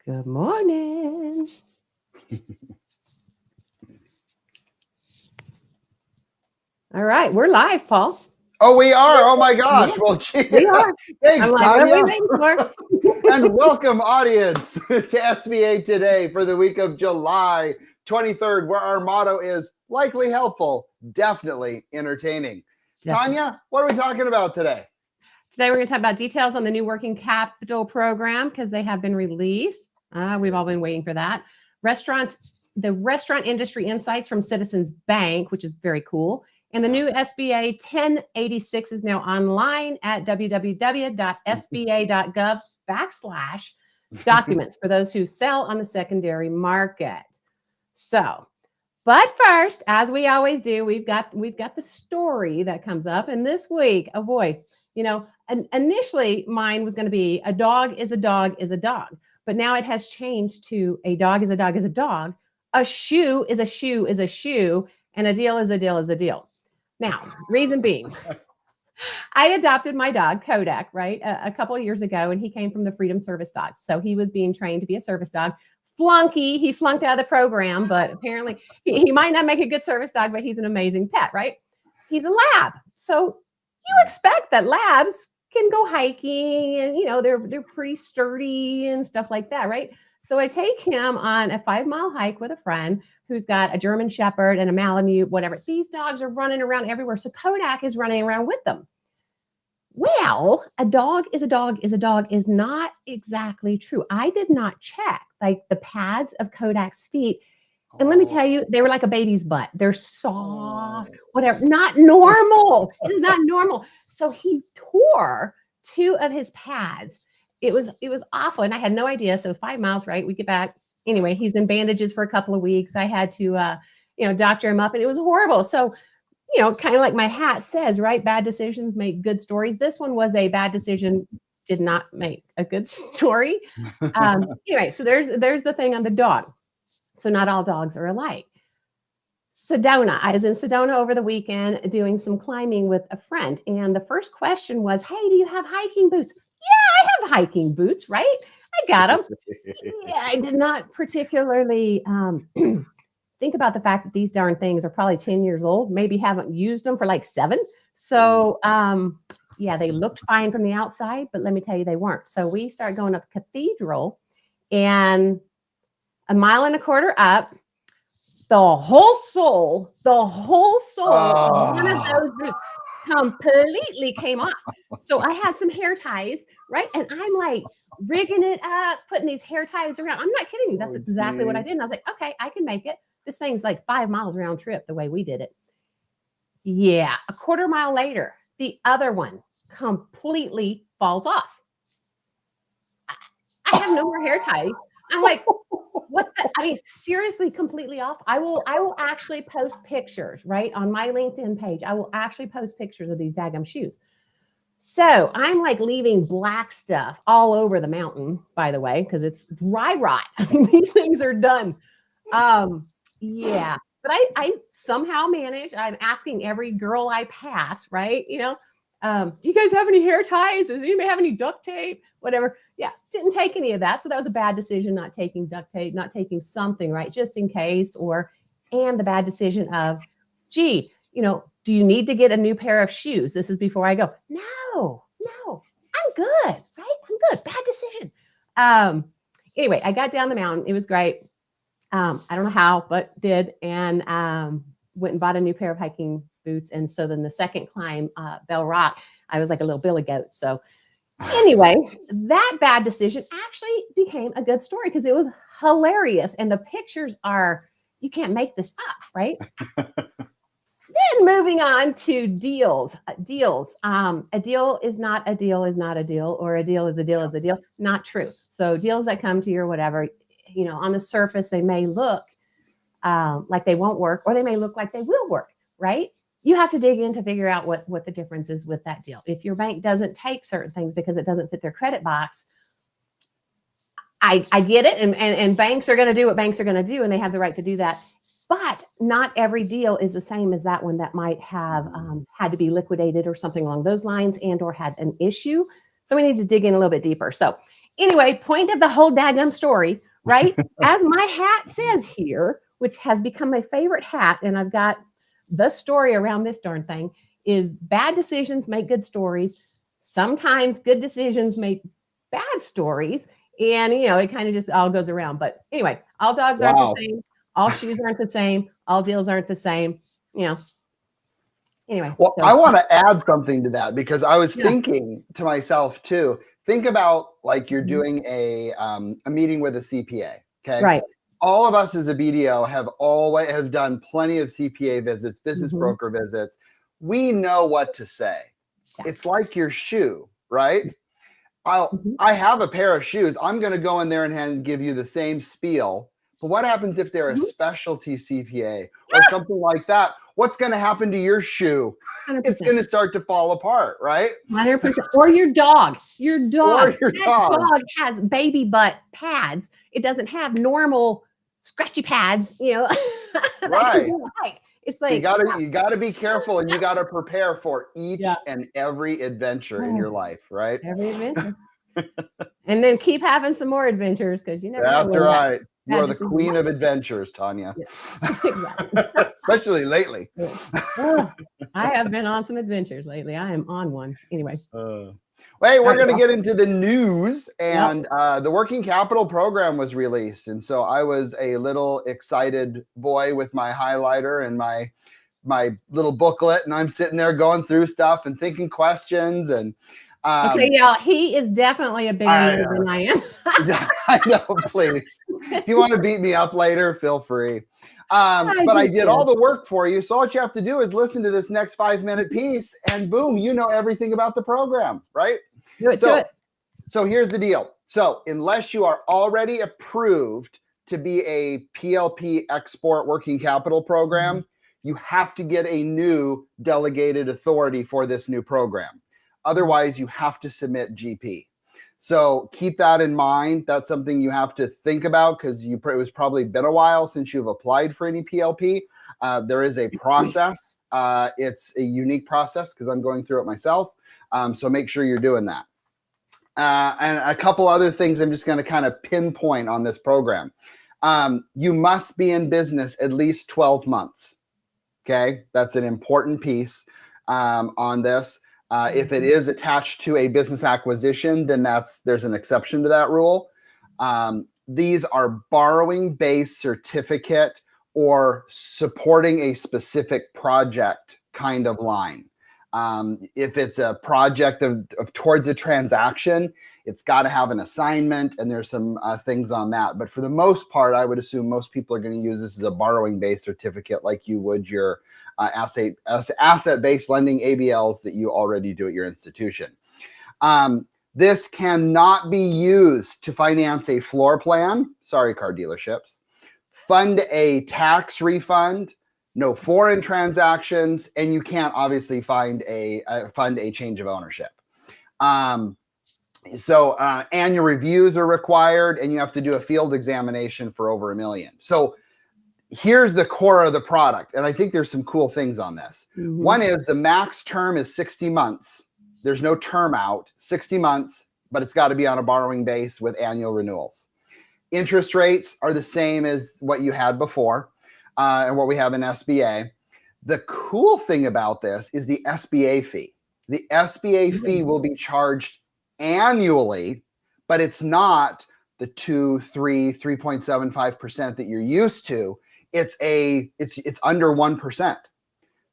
Good morning. All right, we're live, Paul. Oh, we are. Oh my gosh. Yeah, Well, gee, we are. thanks, I'm like, what are we Tanya. waiting for? And welcome, audience, to SBA Today for the week of July 23rd, where our motto is likely helpful, definitely entertaining. Definitely. Tanya, what are we talking about today? Today we're going to talk about details on the new working capital program because they have been released. We've all been waiting for that. The restaurant industry insights from Citizens Bank, which is very cool. And the new SBA 1086 is now online at www.sba.gov/documents for those who sell on the secondary market. So, but first, as we always do, we've got the story that comes up. And this week, oh boy, initially mine was going to be a dog is a dog is a dog, but now it has changed to a dog is a dog is a dog, a shoe is a shoe is a shoe, and a deal is a deal is a deal. Now, reason being, I adopted my dog, Kodak, right, a couple of years ago, and he came from the Freedom Service Dogs. So he was being trained to be a service dog. He flunked out of the program, but apparently he might not make a good service dog, but he's an amazing pet, right? He's a lab. So you expect that labs can go hiking and, they're pretty sturdy and stuff like that, right? So I take him on a 5-mile hike with a friend who's got a German Shepherd and a Malamute, whatever. These dogs are running around everywhere. So Kodak is running around with them. Well, a dog is a dog is a dog is not exactly true. I did not check like the pads of Kodak's feet. And let me tell you, they were like a baby's butt. They're soft, whatever, not normal. It is not normal. So he tore 2 of his pads. It was awful. And I had no idea. So 5 miles, right? We get back. Anyway, he's in bandages for a couple of weeks. I had to, doctor him up, and it was horrible. So, kind of like my hat says, right? Bad decisions make good stories. This one was a bad decision, did not make a good story. Anyway, so there's the thing on the dog. So not all dogs are alike. Sedona. I was in Sedona over the weekend doing some climbing with a friend. And the first question was, hey, do you have hiking boots? Yeah, I have hiking boots, right? I got them. Yeah, I did not particularly think about the fact that these darn things are probably 10 years old, maybe haven't used them for like 7. So yeah, they looked fine from the outside, but let me tell you, they weren't. So we started going up Cathedral, and a mile and a quarter up, the whole sole of one of those boots completely came off. So I had some hair ties, right? And I'm like rigging it up, putting these hair ties around. I'm not kidding you. That's exactly what I did. And I was like, okay, I can make it. This thing's like 5 miles round trip the way we did it. Yeah. A quarter mile later, the other one completely falls off. I have no more hair ties. I'm like, what? Seriously, completely off. I will actually post pictures, right, on my LinkedIn page. I will actually post pictures of these daggum shoes. So I'm like leaving black stuff all over the mountain, by the way, because it's dry rot. These things are done. Yeah, but I somehow manage. I'm asking every girl I pass, right? Do you guys have any hair ties? Does anybody have any duct tape? Whatever. Yeah, didn't take any of that. So that was a bad decision, not taking duct tape, not taking something, right, just in case. And the bad decision of, gee, do you need to get a new pair of shoes? This is before I go. No, I'm good, right? I'm good. Bad decision. Anyway, I got down the mountain. It was great. I don't know how, but did, and went and bought a new pair of hiking boots. And so then the second climb, Bell Rock, I was like a little billy goat. So anyway, that bad decision actually became a good story because it was hilarious. And the pictures are, you can't make this up, right? Then moving on to deals. A deal is not a deal is not a deal, or a deal is a deal is a deal. Not true. So deals that come to you or whatever, on the surface, they may look like they won't work, or they may look like they will work, right? You have to dig in to figure out what the difference is with that deal. If your bank doesn't take certain things because it doesn't fit their credit box, I get it. And banks are going to do what banks are going to do, and they have the right to do that. But not every deal is the same as that one that might have had to be liquidated or something along those lines, and or had an issue. So we need to dig in a little bit deeper. So Anyway, point of the whole daggum story, right? As my hat says here, which has become my favorite hat, and I've got the story around this darn thing, is bad decisions make good stories. Sometimes good decisions make bad stories. And, it kind of just all goes around. But anyway, all dogs aren't Wow. the same. All shoes aren't the same. All deals aren't the same. Anyway. Well, So, I want to add something to that because I was Yeah. thinking to myself too. Think about like you're Mhm. doing a meeting with a CPA. Okay. Right. All of us as a BDO have done plenty of CPA visits, business Mhm. broker visits. We know what to say. Yeah. It's like your shoe, right? Mhm. I have a pair of shoes. I'm going to go in there and give you the same spiel. But what happens if they're a Mhm. specialty CPA or something like that? What's going to happen to your shoe? 100%. It's going to start to fall apart, right? 100%. Or your dog. Your dog. Or your That dog. dog has baby butt pads. It doesn't have normal scratchy pads, that Right. you like. It's So like, you gotta be careful and you gotta prepare for each Yeah. and every adventure in your life, right? every adventure. And then keep having some more adventures because you never know That's where right. You bad are the decision queen might of adventures, Tanya. Exactly. Especially lately. Oh, I have been on some adventures lately. I am on one. Anyway. Hey, we're Right, going to well. get into the news, and the Working Capital program was released, and so I was a little excited boy with my highlighter and my little booklet, and I'm sitting there going through stuff and thinking questions. And Okay, yeah, he is definitely a bigger nerd than I am. yeah, I know. Please, if you want to beat me up later, feel free. But I did all the work for you. So all you have to do is listen to this next 5-minute piece, and boom, you know everything about the program, right? Do it. So here's the deal. So unless you are already approved to be a PLP export working capital program, you have to get a new delegated authority for this new program. Otherwise, you have to submit GP. So keep that in mind. That's something you have to think about because it was probably been a while since you've applied for any PLP. There is a process. It's a unique process because I'm going through it myself. So make sure you're doing that. And a couple other things I'm just going to kind of pinpoint on this program. You must be in business at least 12 months. Okay, that's an important piece on this. If it is attached to a business acquisition, then there's an exception to that rule. These are borrowing-based certificate or supporting a specific project kind of line. If it's a project of towards a transaction, it's got to have an assignment, and there's some things on that. But for the most part, I would assume most people are going to use this as a borrowing-based certificate like you would your asset-based lending ABLs that you already do at your institution. This cannot be used to finance a floor plan. Sorry, car dealerships. Fund a tax refund. No foreign transactions, and you can't obviously fund a change of ownership. So annual reviews are required, and you have to do a field examination for over $1 million. So here's the core of the product, and I think there's some cool things on this. One is the max term is 60 months. There's no term out, 60 months, but it's got to be on a borrowing base with annual renewals. Interest rates are the same as what you had before. And what we have in SBA. The cool thing about this is the SBA fee. The SBA fee will be charged annually, but it's not the 3.75% that you're used to. It's under 1%.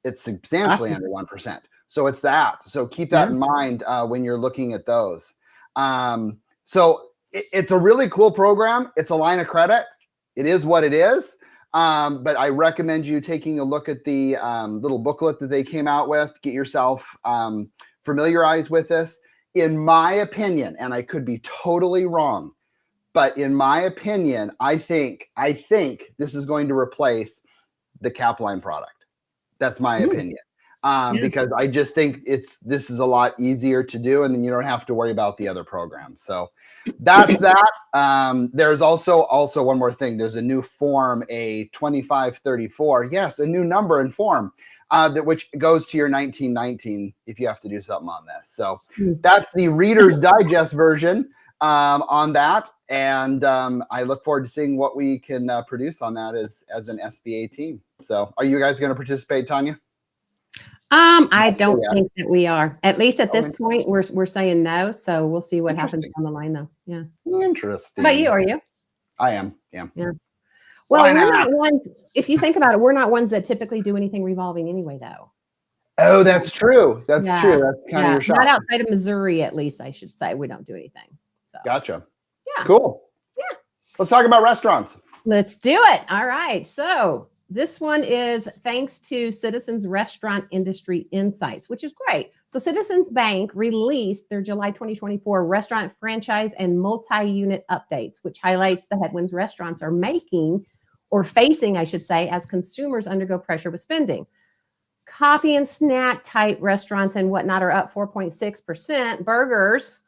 It's substantially under 1%. So it's that. So keep that in mind when you're looking at those. So it's a really cool program. It's a line of credit. It is what it is. But I recommend you taking a look at the little booklet that they came out with. Get yourself familiarized with this. In my opinion, and I could be totally wrong, but in my opinion, I think this is going to replace the Capline product. That's my opinion. Because I just think this is a lot easier to do, and then you don't have to worry about the other programs. So that's that. There's also one more thing. There's a new form, a 2534. Yes, a new number and form which goes to your 1919 if you have to do something on this. So that's the Reader's Digest version. on that. And I look forward to seeing what we can produce on that as an SBA team. So are you guys going to participate, Tanya? I don't think that we are. At least at this point, we're saying no. So we'll see what happens down the line, though. Yeah. Interesting. How about you? Are you? I am. Yeah. Yeah. Well, we're not ones. If you think about it, we're not ones that typically do anything revolving anyway, though. Oh, that's true. That's true. That's kind of your shop. Not outside of Missouri, at least I should say. We don't do anything. So. Gotcha. Yeah. Cool. Yeah. Let's talk about restaurants. Let's do it. All right. So this one is thanks to Citizens Restaurant Industry Insights, which is great. So Citizens Bank released their July 2024 restaurant franchise and multi-unit updates, which highlights the headwinds restaurants are making or facing, I should say, as consumers undergo pressure with spending. Coffee and snack type restaurants and whatnot are up 4.6%. Burgers,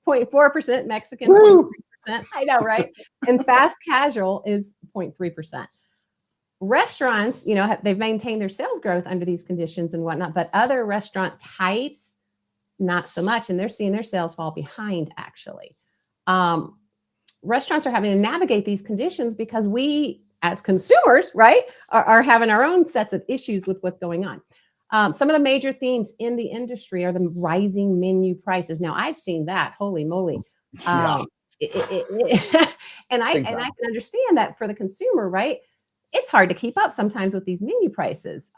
0.4%. Mexican, 0.3%. I know, right? And fast casual is 0.3%. Restaurants, they've maintained their sales growth under these conditions and whatnot, but other restaurant types, not so much. And they're seeing their sales fall behind, actually. Restaurants are having to navigate these conditions because we, as consumers, right, are having our own sets of issues with what's going on. Some of the major themes in the industry are the rising menu prices. Now, I've seen that. Holy moly. And I can understand that for the consumer, right? It's hard to keep up sometimes with these menu prices.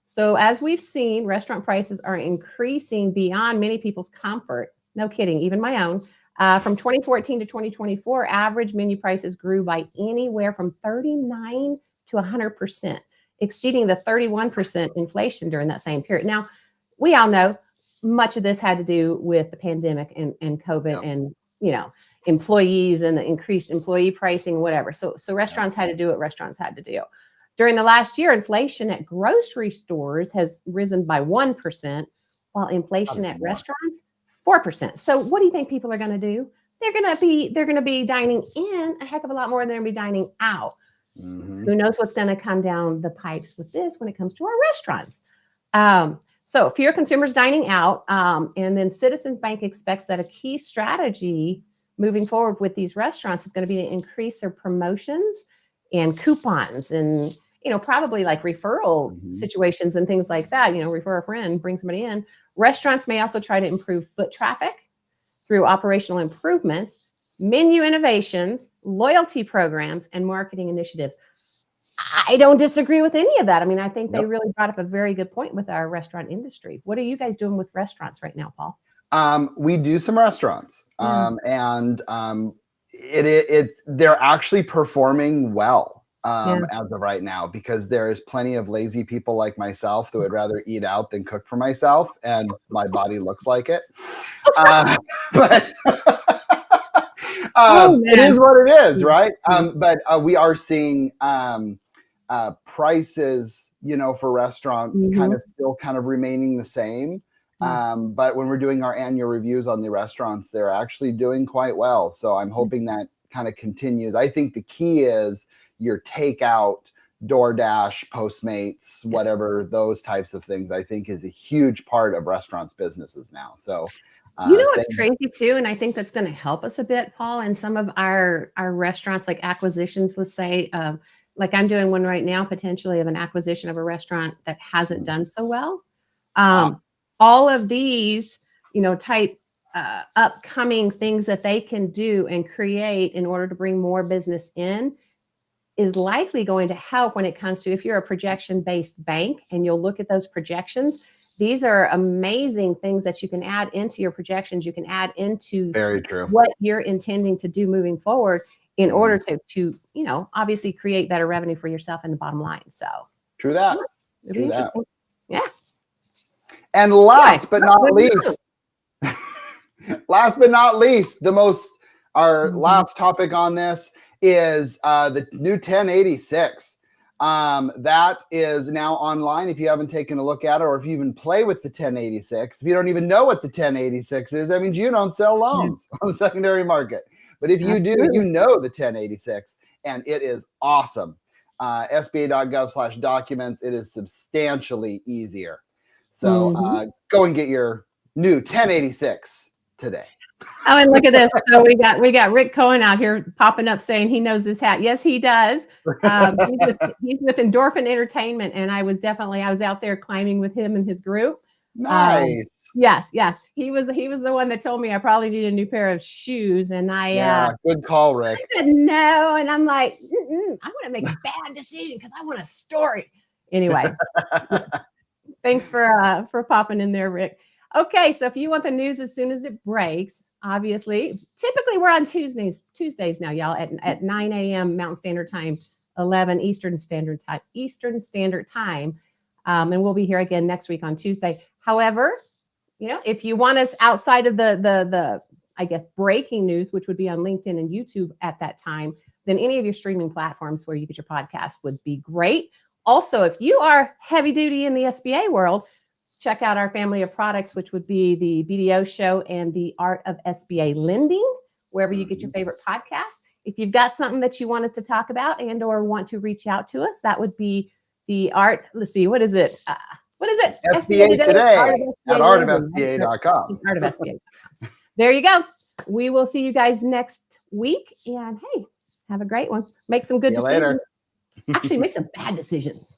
So as we've seen, restaurant prices are increasing beyond many people's comfort. No kidding, even my own. From 2014 to 2024, average menu prices grew by anywhere from 39 to 100%, exceeding the 31% inflation during that same period. Now, we all know much of this had to do with the pandemic and COVID and, employees and the increased employee pricing, whatever. So restaurants had to do what restaurants had to do. During the last year, inflation at grocery stores has risen by 1%, while inflation at restaurants, 4%. So what do you think people are going to do? They're going to be dining in a heck of a lot more than they're going to be dining out. Mm-hmm. Who knows what's going to come down the pipes with this when it comes to our restaurants? So fewer consumers dining out. And then Citizens Bank expects that a key strategy moving forward with these restaurants is going to be to increase their promotions and coupons and, probably like referral situations and things like that. Refer a friend, bring somebody in. Restaurants may also try to improve foot traffic through operational improvements, menu innovations, loyalty programs, and marketing initiatives. I don't disagree with any of that. I mean, I think they really brought up a very good point with our restaurant industry. What are you guys doing with restaurants right now, Paul? We do some restaurants, and they're actually performing well as of right now, because there is plenty of lazy people like myself that would rather eat out than cook for myself, and my body looks like it. But it is what it is, right? But we are seeing prices, for restaurants kind of remaining the same. But when we're doing our annual reviews on the restaurants, they're actually doing quite well. So I'm hoping that kind of continues. I think the key is your takeout, DoorDash, Postmates, whatever, those types of things, I think is a huge part of restaurants' businesses now. So what's crazy too, and I think that's going to help us a bit, Paul, in some of our restaurants, like acquisitions, let's say, like I'm doing one right now, potentially of an acquisition of a restaurant that hasn't done so well. All of these, type upcoming things that they can do and create in order to bring more business in is likely going to help when it comes to, if you're a projection-based bank and you'll look at those projections, these are amazing things that you can add into your projections. You can add into very true what you're intending to do moving forward in order to obviously create better revenue for yourself and the bottom line. So true that. It'll be interesting. Yeah. And last but not least, our last topic on this is the new 1086. That is now online. If you haven't taken a look at it, or if you even play with the 1086, if you don't even know what the 1086 is, that means you don't sell loans on the secondary market. But if you do, you know the 1086, and it is awesome. SBA.gov/documents. It is substantially easier. So go and get your new 1086 today. Oh, and look at this. So we got Rick Cohen out here popping up saying he knows his hat. Yes, he does. He's with Endorphin Entertainment, and I was out there climbing with him and his group. Nice. Yes. He was the one that told me I probably need a new pair of shoes, and Yeah, good call, Rick. I said no, and I'm like, I want to make a bad decision because I want a story. Anyway, thanks for popping in there, Rick. Okay, so if you want the news as soon as it breaks, obviously, typically we're on Tuesdays now, y'all, at 9 a.m. Mountain Standard Time, 11 Eastern Standard Time, and we'll be here again next week on Tuesday. However, if you want us outside of the I guess breaking news, which would be on LinkedIn and YouTube at that time, then any of your streaming platforms where you get your podcast would be great. Also, if you are heavy duty in the SBA world, check out our family of products, which would be the BDO Show and the Art of SBA Lending, wherever you get your favorite podcast. If you've got something that you want us to talk about and or want to reach out to us, that would be the art. Let's see, what is it? SBA Today at artofsba.com. Art of SBA. There you go. We will see you guys next week. And hey, have a great one. Make some good decisions. Later. Actually, make some bad decisions.